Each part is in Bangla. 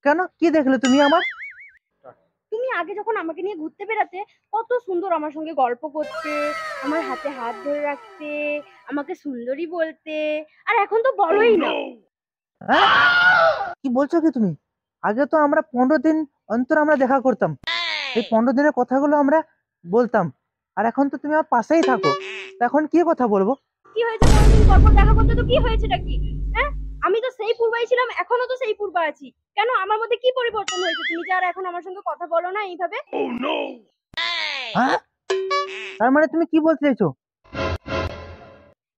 কেন, কি দেখলে তুমি আমার? তুমি আগে যখন আমাকে নিয়ে ঘুরতে বেড়াতে কত সুন্দর আমার সঙ্গে গল্প করতে, আমার হাতে হাত ধরে রাখতে, আমাকে সুন্দরী বলতে, আর এখন তো বলোই না। হ্যাঁ, কি বলছো কি তুমি? আগে তো আমরা 15 দিন অন্তর আমরা দেখা করতাম, এই 15 দিনের কথাগুলো আমরা বলতাম, আর এখন তো তুমি আমার পাশেই থাকো, তো এখন কি কথা বলবো? কি হয়েছে, কোনদিন পর পর দেখা করতে তো কি হয়েছেটা কি? হ্যাঁ, আমি তো সেই পূর্বাই ছিলাম, এখনো তো সেই পূর্বা আছি। কেন, আমার মধ্যে কি পরিবর্তন হয়েছে তুমি যে আর এখন আমার সঙ্গে কথা বলো না এইভাবে? হ্যাঁ, তার মানে তুমি কি বলতে চাইছো?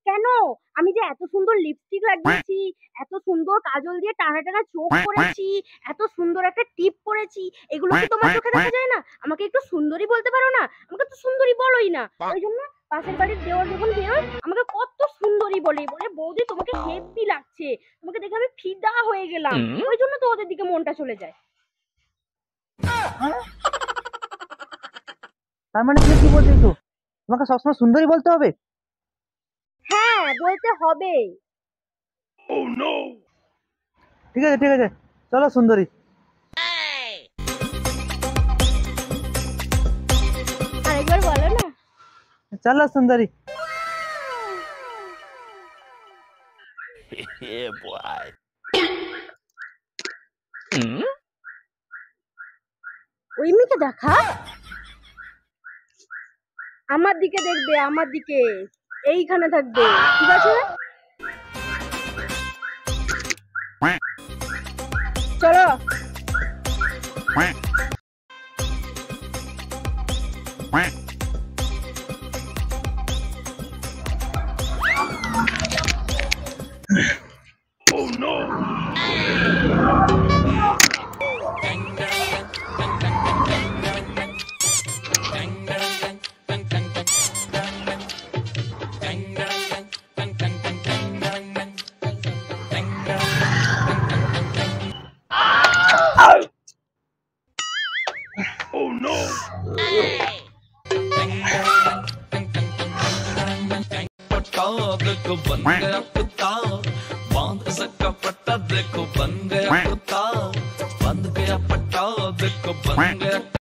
কেন, আমি যে এত সুন্দর লিপস্টিক লাগিয়েছি, এত সুন্দর কাজল দিয়ে টানা টানা চোখ করেছি, এত সুন্দর একটা টিপ পরেছি, এগুলো কি তোমার চোখে দেখা যায় না? আমাকে একটু সুন্দরী বলতে পারো না? আমাকে তো সুন্দরী বলোই না। ওই জন্য পাশের বাড়ির দেওর যখন বেরোয় আমাকে কত সুন্দরী বলে, বলে বৌদি তোমাকে হেব্বি লাগছে, তোমাকে দেখে আমি ফিদা হয়ে গেলাম। ওই জন্য তো ওদের দিকে মনটা চলে যায়। হ্যাঁ? তার মানে তুমি কি বলতে চাইছো, তোমাকে সবসময় সুন্দরী বলতে হবে? হ্যাঁ, বলতে হবে। ঠিক আছে ঠিক আছে, চলো সুন্দরী। আরেকবার বলো না। চলো সুন্দরী। Yeah, boy. ওই মেয়েকে দেখা, আমার দিকে দেখবে, আমার দিকে, এইখানে থাকবে, ঠিক আছে? চলো। Look,